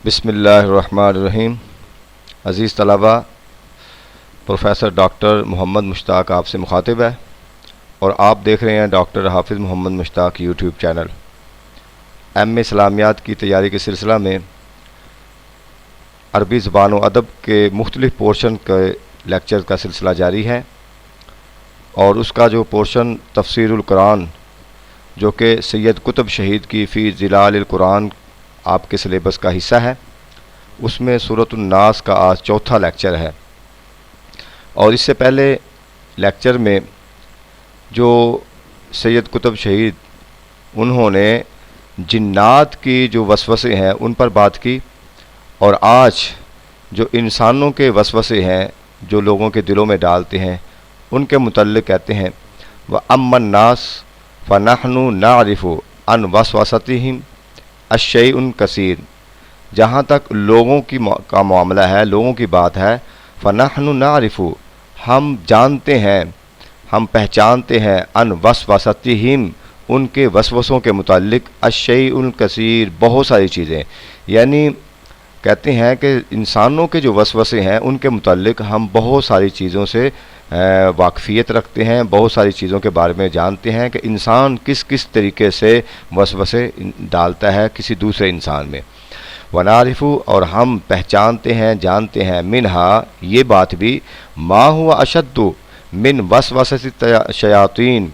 بسم اللہ الرحمن الرحیم۔ عزیز طلبہ، پروفیسر ڈاکٹر محمد مشتاق آپ سے مخاطب ہے اور آپ دیکھ رہے ہیں ڈاکٹر حافظ محمد مشتاق یوٹیوب چینل۔ ایم اے اسلامیات کی تیاری کے سلسلہ میں عربی زبان و ادب کے مختلف پورشن کے لیکچر کا سلسلہ جاری ہے، اور اس کا جو پورشن تفسیر القرآن جو کہ سید قطب شہید کی فی ظلال القرآن آپ کے سلیبس کا حصہ ہے، اس میں سورۃ الناس کا آج چوتھا لیکچر ہے۔ اور اس سے پہلے لیکچر میں جو سید قطب شہید انہوں نے جنات کی جو وسوسے ہیں ان پر بات کی، اور آج جو انسانوں کے وسوسے ہیں جو لوگوں کے دلوں میں ڈالتے ہیں ان کے متعلق کہتے ہیں وَأَمَّا النَّاسُ فَنَحْنُ نَعْرِفُ عَنْ وَسْوَسَتِهِمْ الشَّيْءٌ کثیر۔ جہاں تک لوگوں کا معاملہ ہے، لوگوں کی بات ہے، فَنَحْنُ نَعْرِفُ ہم جانتے ہیں، ہم پہچانتے ہیں، عَنْ وَسْوَسَتِهِمْ ان کے وسوسوں کے متعلق الشَّيْءٌ کثیر بہت ساری چیزیں، یعنی کہتے ہیں کہ انسانوں کے جو وسوسے ہیں ان کے متعلق ہم بہت ساری چیزوں سے واقفیت رکھتے ہیں، بہت ساری چیزوں کے بارے میں جانتے ہیں کہ انسان کس کس طریقے سے وسوسے ڈالتا ہے کسی دوسرے انسان میں۔ وَنَعْرِفُ اور ہم پہچانتے ہیں، جانتے ہیں، منہا یہ بات بھی، ما ہوا اشد من وسوسۃ الشیاطین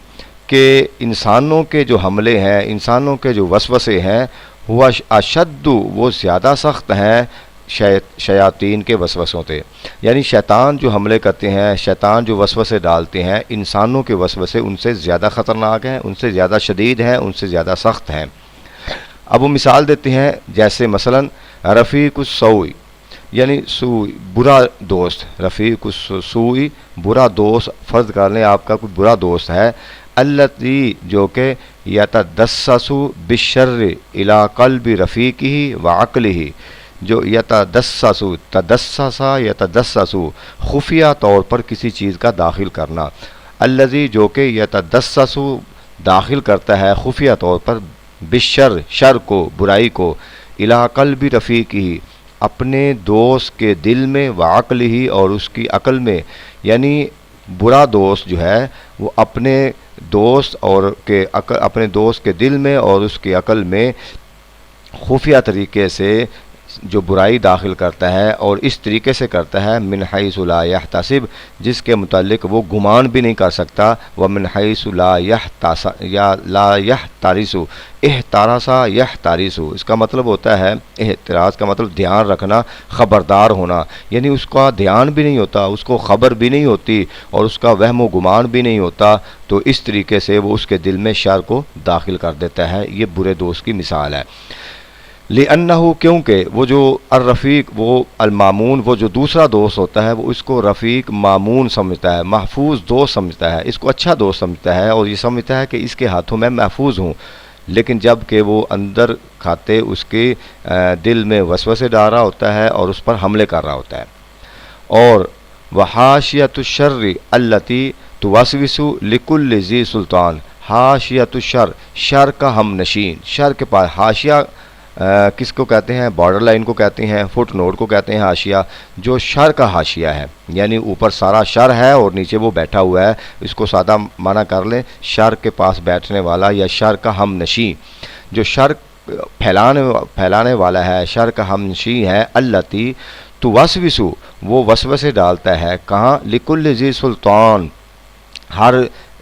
کہ انسانوں کے جو حملے ہیں، انسانوں کے جو وسوسے ہیں، ہوا اشد وہ زیادہ سخت ہیں شیاطین کے وسوسوں سے، یعنی شیطان جو حملے کرتے ہیں، شیطان جو وسوسے ڈالتے ہیں، انسانوں کے وسوسے ان سے زیادہ خطرناک ہیں، ان سے زیادہ شدید ہیں، ان سے زیادہ سخت ہیں۔ اب وہ مثال دیتے ہیں، جیسے مثلا رفیق السوء یعنی سوء برا دوست، رفیق السوء برا دوست، فرض کر لیں آپ کا کوئی برا دوست ہے، الذی جو کہ یتدسس بالشر الی قلب رفیقہ وعقلہ، جو یتدسس خفیہ طور پر کسی چیز کا داخل کرنا، الذی جو کہ یتدسس داخل کرتا ہے خفیہ طور پر، بالشر شر کو، برائی کو، الی قلب رفیقہ اپنے دوست کے دل میں، وعقلہ اور اس کی عقل میں، یعنی برا دوست جو ہے وہ اپنے دوست اپنے دوست کے دل میں اور اس کی عقل میں خفیہ طریقے سے جو برائی داخل کرتا ہے، اور اس طریقے سے کرتا ہے من حیث لا یحتسب جس کے متعلق وہ گمان بھی نہیں کر سکتا، ومن حیث لا یحترس احترس یحترس اس کا مطلب ہوتا ہے، احتراز کا مطلب دھیان رکھنا، خبردار ہونا، یعنی اس کا دھیان بھی نہیں ہوتا، اس کو خبر بھی نہیں ہوتی اور اس کا وہم و گمان بھی نہیں ہوتا، تو اس طریقے سے وہ اس کے دل میں شر کو داخل کر دیتا ہے۔ یہ برے دوست کی مثال ہے۔ لِأَنَّهُ کیونکہ وہ جو الرفیق وہ المامون وہ جو دوسرا دوست ہوتا ہے وہ اس کو رفیق مامون سمجھتا ہے، محفوظ دوست سمجھتا ہے، اس کو اچھا دوست سمجھتا ہے، اور یہ سمجھتا ہے کہ اس کے ہاتھوں میں محفوظ ہوں، لیکن جب کہ وہ اندر کھاتے اس کے دل میں وسوسے ڈال رہا ہوتا ہے اور اس پر حملے کر رہا ہوتا ہے۔ اور وحاشیۃ الشر التی توسوس لکل ذی سلطان، حاشیۃ الشر شر کا ہم نشین، شر کے پاس حاشیہ کس کو کہتے ہیں؟ بارڈر لائن کو کہتے ہیں، فٹ نوٹ کو کہتے ہیں حاشیہ، جو شر کا حاشیہ ہے، یعنی اوپر سارا شر ہے اور نیچے وہ بیٹھا ہوا ہے، اس کو سادہ معنی کر لیں شر کے پاس بیٹھنے والا یا شر کا ہم نشیں، جو شر پھیلانے والا ہے، شر کا ہم نشیں ہے، التی توسوس وہ وسوسے ڈالتا ہے، کہاں؟ لکل ذی سلطان ہر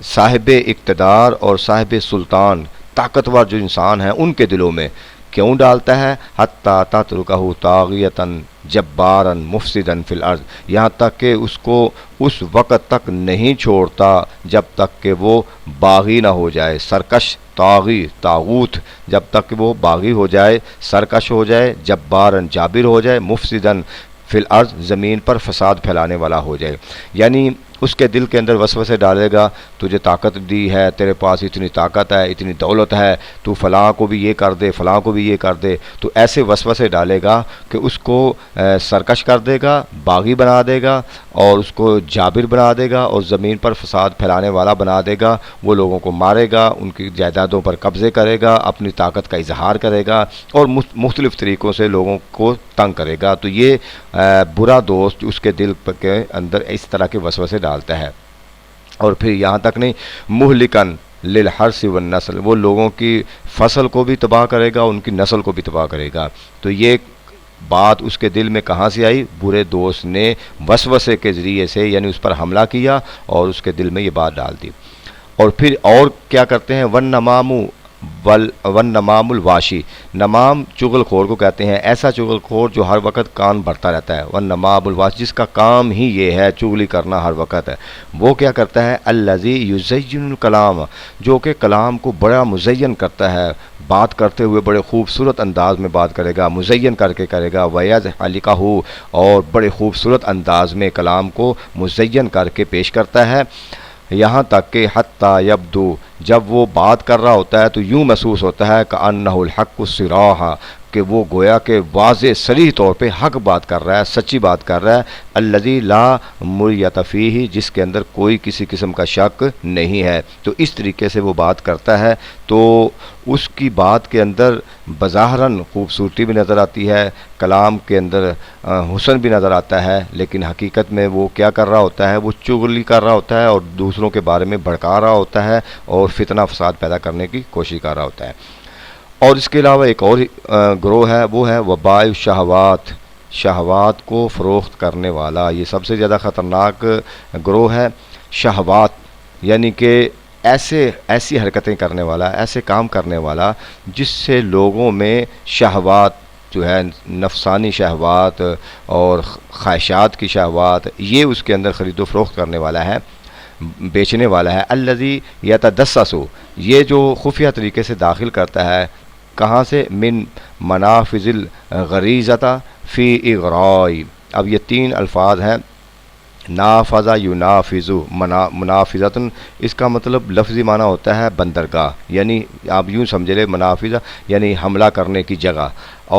صاحب اقتدار اور صاحب سلطان طاقتور جو انسان ہیں ان کے دلوں میں۔ کیوں ڈالتا ہے؟ حتی تترکہ طاغیتا جبارا مفسدا فی الارض یہاں تک کہ اس کو اس وقت تک نہیں چھوڑتا جب تک کہ وہ باغی نہ ہو جائے، سرکش، طاغی طاغوت، جب تک کہ وہ باغی ہو جائے، سرکش ہو جائے، جبارا جابر ہو جائے، مفسدا فی الارض زمین پر فساد پھیلانے والا ہو جائے، یعنی اس کے دل کے اندر وسوسے ڈالے گا، تجھے طاقت دی ہے، تیرے پاس اتنی طاقت ہے، اتنی دولت ہے، تو فلاں کو بھی یہ کر دے، فلاں کو بھی یہ کر دے، تو ایسے وسوسے ڈالے گا کہ اس کو سرکش کر دے گا، باغی بنا دے گا، اور اس کو جابر بنا دے گا، اور زمین پر فساد پھیلانے والا بنا دے گا۔ وہ لوگوں کو مارے گا، ان کی جائیدادوں پر قبضے کرے گا، اپنی طاقت کا اظہار کرے گا، اور مختلف طریقوں سے لوگوں کو تنگ کرے گا۔ تو یہ برا دوست اس کے دل کے اندر اس طرح کے وسوسے ڈالتا ہے۔ اور پھر یہاں تک نہیں، مہلکن للحرث والنسل، وہ لوگوں کی فصل کو بھی تباہ کرے گا، ان کی نسل کو بھی تباہ کرے گا۔ تو یہ بات اس کے دل میں کہاں سے آئی؟ برے دوست نے وسوسے کے ذریعے سے، یعنی اس پر حملہ کیا اور اس کے دل میں یہ بات ڈال دی۔ اور پھر اور کیا کرتے ہیں؟ والنمام الواشی، نمام چغل خور کو کہتے ہیں، ایسا چغل خور جو ہر وقت کان بھرتا رہتا ہے۔ والنمام الواشی، جس کا کام ہی یہ ہے چغلی کرنا ہر وقت ہے، وہ کیا کرتا ہے؟ الذی یزین الکلام، جو کہ کلام کو بڑا مزین کرتا ہے، بات کرتے ہوئے بڑے خوبصورت انداز میں بات کرے گا، مزین کر کے کرے گا، ویضحکہ، اور بڑے خوبصورت انداز میں کلام کو مزین کر کے پیش کرتا ہے، یہاں تک کہ حتیٰ یبدو، جب وہ بات کر رہا ہوتا ہے تو یوں محسوس ہوتا ہے کہ انہ الحق صراحا، کہ وہ گویا کہ واضح صریح طور پہ حق بات کر رہا ہے، سچی بات کر رہا ہے، الذی لا مریۃ فیہ، جس کے اندر کوئی کسی قسم کا شک نہیں ہے۔ تو اس طریقے سے وہ بات کرتا ہے تو اس کی بات کے اندر بظاہراً خوبصورتی بھی نظر آتی ہے، کلام کے اندر حسن بھی نظر آتا ہے، لیکن حقیقت میں وہ کیا کر رہا ہوتا ہے؟ وہ چغلی کر رہا ہوتا ہے اور دوسروں کے بارے میں بھڑکا رہا ہوتا ہے اور فتنہ فساد پیدا کرنے کی کوشش کر رہا ہوتا ہے۔ اور اس کے علاوہ ایک اور گروہ ہے، وہ ہے وباء الشہوات، شہوات کو فروخت کرنے والا۔ یہ سب سے زیادہ خطرناک گروہ ہے۔ شہوات یعنی کہ ایسی حرکتیں کرنے والا، ایسے کام کرنے والا جس سے لوگوں میں شہوات جو ہے، نفسانی شہوات اور خواہشات کی شہوات، یہ اس کے اندر خرید و فروخت کرنے والا ہے، بیچنے والا ہے۔ الذی یتدسس، یہ جو خفیہ طریقے سے داخل کرتا ہے، کہاں سے؟ من منافذ الغریزۃ فی اغراء۔ اب یہ تین الفاظ ہیں، نافذ ینافذ، منافذۃ، اس کا مطلب لفظی معنی ہوتا ہے بندرگاہ، یعنی آپ یوں سمجھ لیں، منافذہ یعنی حملہ کرنے کی جگہ،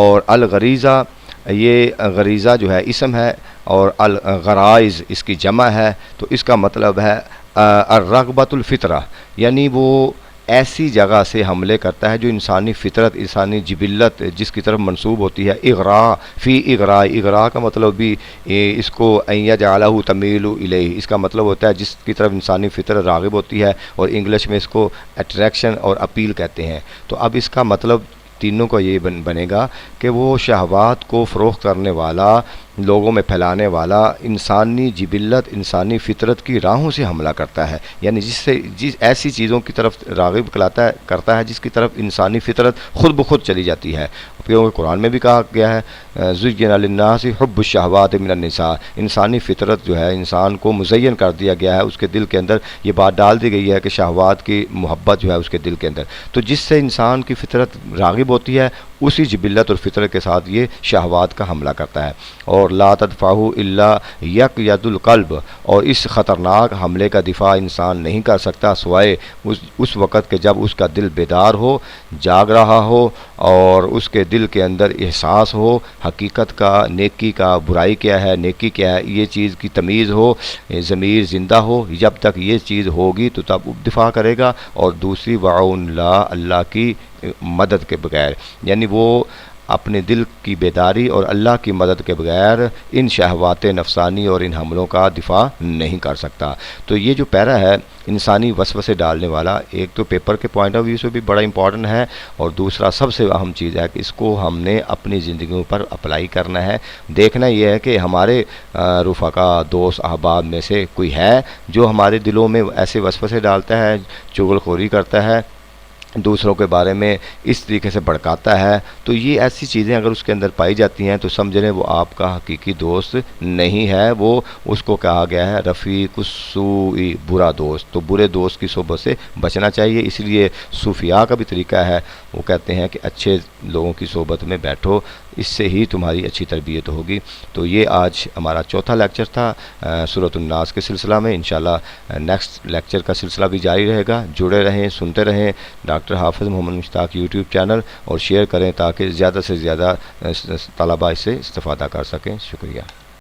اور الغریزہ، یہ غریزہ جو ہے اسم ہے، اور الغرائز اس کی جمع ہے، تو اس کا مطلب ہے الرغبۃ الفطرہ، یعنی وہ ایسی جگہ سے حملے کرتا ہے جو انسانی فطرت، انسانی جبلت جس کی طرف منسوب ہوتی ہے۔ اغراء، فی اغراء، اغراء کا مطلب بھی اس کو ان یجعلہ تمیل الیہ، اس کا مطلب ہوتا ہے جس کی طرف انسانی فطرت راغب ہوتی ہے، اور انگلش میں اس کو اٹریکشن اور اپیل کہتے ہیں۔ تو اب اس کا مطلب تینوں کا یہ بنے گا کہ وہ شہوات کو فروخت کرنے والا، لوگوں میں پھیلانے والا، انسانی جبلت، انسانی فطرت کی راہوں سے حملہ کرتا ہے، یعنی جس ایسی چیزوں کی طرف راغب کرتا ہے جس کی طرف انسانی فطرت خود بخود چلی جاتی ہے۔ کیونکہ قرآن میں بھی کہا گیا ہے زُیِّنَ لِلنَّاسِ حُبُّ الشَّهَوَاتِ مِنَ النِّسَاءِ، انسانی فطرت جو ہے، انسان کو مزین کر دیا گیا ہے، اس کے دل کے اندر یہ بات ڈال دی گئی ہے کہ شہوات کی محبت جو ہے اس کے دل کے اندر، تو جس سے انسان کی فطرت راغب ہوتی ہے، اسی جبلت اور فطرت کے ساتھ یہ شہوات کا حملہ کرتا ہے۔ اور لا تدفعہ الا یقید القلب، اور اس خطرناک حملے کا دفاع انسان نہیں کر سکتا سوائے اس وقت کہ جب اس کا دل بیدار ہو، جاگ رہا ہو، اور اس کے دل کے اندر احساس ہو حقیقت کا، نیکی کا، برائی کیا ہے، نیکی کیا ہے، یہ چیز کی تمیز ہو، ضمیر زندہ ہو۔ جب تک یہ چیز ہوگی تو تب دفاع کرے گا۔ اور دوسری وعون لا، اللہ کی مدد کے بغیر، یعنی وہ اپنے دل کی بیداری اور اللہ کی مدد کے بغیر ان شہوات نفسانی اور ان حملوں کا دفاع نہیں کر سکتا۔ تو یہ جو پیرا ہے انسانی وسوسے ڈالنے والا، ایک تو پیپر کے پوائنٹ آف ویو سے بھی بڑا امپورٹنٹ ہے، اور دوسرا سب سے اہم چیز ہے کہ اس کو ہم نے اپنی زندگیوں پر اپلائی کرنا ہے۔ دیکھنا یہ ہے کہ ہمارے رفقا، دوست، احباب میں سے کوئی ہے جو ہمارے دلوں میں ایسے وسوسے ڈالتا ہے، چغل خوری کرتا ہے، دوسروں کے بارے میں اس طریقے سے بھڑکاتا ہے، تو یہ ایسی چیزیں اگر اس کے اندر پائی جاتی ہیں تو سمجھ لیں وہ آپ کا حقیقی دوست نہیں ہے، وہ اس کو کہا گیا ہے رفیق السوء، برا دوست۔ تو برے دوست کی صحبت سے بچنا چاہیے، اس لیے صوفیاء کا بھی طریقہ ہے، وہ کہتے ہیں کہ اچھے لوگوں کی صحبت میں بیٹھو، اس سے ہی تمہاری اچھی تربیت ہوگی۔ تو یہ آج ہمارا چوتھا لیکچر تھا سورۃ الناس کے سلسلہ میں۔ انشاءاللہ نیکسٹ لیکچر کا سلسلہ بھی جاری رہے گا، جڑے رہیں، سنتے رہیں ڈاکٹر حافظ محمد مشتاق یوٹیوب چینل، اور شیئر کریں تاکہ زیادہ سے زیادہ طلباء اس سے استفادہ کر سکیں۔ شکریہ۔